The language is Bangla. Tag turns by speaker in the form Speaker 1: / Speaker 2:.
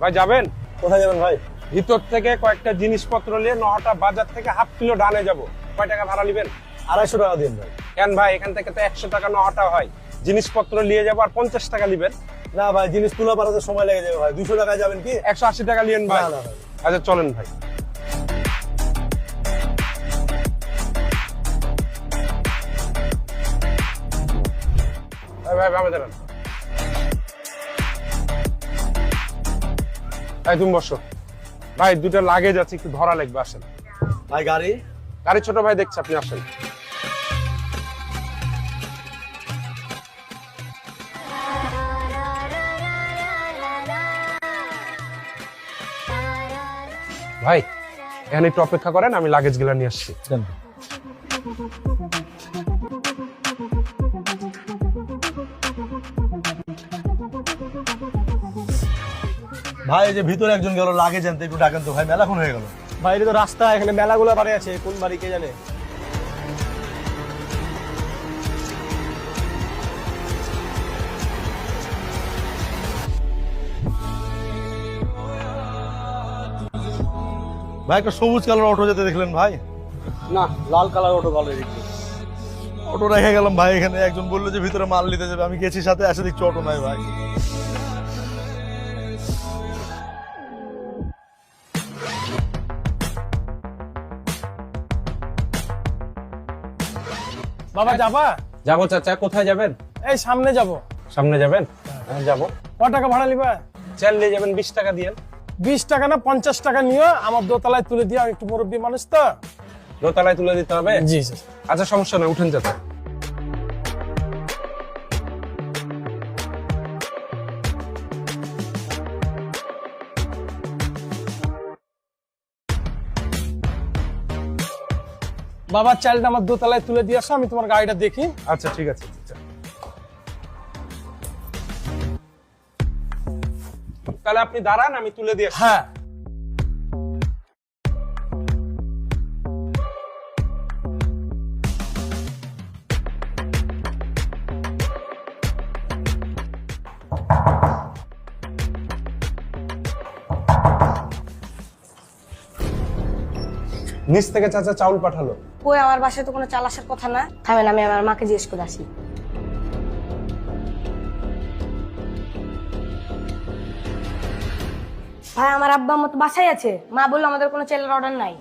Speaker 1: ভাই যাবেন?
Speaker 2: কোথায় যাবেন ভাই?
Speaker 1: ভিতর থেকে কয়েকটা জিনিসপত্র নিয়ে নহাটা বাজার থেকে হাফ কিলো ডানে যাব। কয় টাকা ভাড়া নেবেন?
Speaker 2: 250 টাকা দিন ভাই।
Speaker 1: কেন ভাই, এখান থেকে তো 100 টাকা নহাটা হয়। জিনিসপত্র নিয়ে যাবো আর 50 টাকা নেবেন।
Speaker 2: না ভাই, জিনিস তুলা পাঠাতে সময় লেগে যাবে ভাই। 200 টাকায় যাবেন কি?
Speaker 1: 180 টাকা নিয়েন ভাই।
Speaker 2: না, না ভাই।
Speaker 1: আচ্ছা চলেন ভাই। ভাই ভাই দাঁড়ান। তুমি বসো ভাই, দুটো লাগেজ আছে, একটু ধরা লাগবে, আসেন।
Speaker 2: ভাই গাড়ি?
Speaker 1: গাড়ি ছোট ভাই দেখছে, আপনি আসেন। ভাই এখানে একটু অপেক্ষা করেন, আমি লাগেজ গুলা নিয়ে আসছি।
Speaker 2: ভাই এই যে ভিতরে একজন গেল লাগে জানতে, একটু ডাকেন তো ভাই, মেলাক্ষণ হয়ে গেল।
Speaker 3: ভাই এটা তো রাস্তা, এখানে মেলাগুলো বাড়ি আছে, কোন বাড়ি কে জানে।
Speaker 2: ভাই একটা সবুজ কালার অটো যেতে দেখলেন ভাই?
Speaker 3: না, লাল কালার অটো ভালো দেখতে।
Speaker 2: অটো রেখে গেলাম ভাই এখানে, একজন বললো যে ভিতরে মাল নিতে যাবে, আমি গেছি সাথে, এসে দেখছি অটো নাই ভাই।
Speaker 3: বাবা যাবা?
Speaker 1: যাবো চাচা, কোথায় যাবেন?
Speaker 3: এই সামনে যাব।
Speaker 1: সামনে যাবেন? হ্যাঁ যাবো।
Speaker 3: কত টাকা ভাড়া নিবা?
Speaker 1: চাল নিয়ে যাবেন, 20 টাকা দিয়েন।
Speaker 3: 20 টাকা না 50 টাকা নিও, আমার দোতলায় তুলে দিও, আমি একটু মুরব্বী মানুষ তো।
Speaker 1: দোতলায় তুলে দিতে হবে?
Speaker 3: জি স্যার।
Speaker 1: আচ্ছা সমস্যা নেই, উঠেন চাচা।
Speaker 3: বাবা চালটা আমার দোতলায় তুলে দিয়ে আসো, আমি তোমার গাড়িটা দেখি।
Speaker 1: আচ্ছা ঠিক আছে চাচা। তাহলে আপনি দাঁড়ান, আমি তুলে দিয়ে আসছি।
Speaker 3: হ্যাঁ।
Speaker 1: নিচ থেকে চাচা চাউল পাঠালো।
Speaker 4: কই, আমার বাসায় তো কোনো চাল আসার কথা না। থামেন, আমি আমার মাকে জিজ্ঞেস করে আসি। ভাই আমার আব্বা আম্মা তো বাসায় আছে, মা বললো আমাদের কোনো চালের অর্ডার নাই।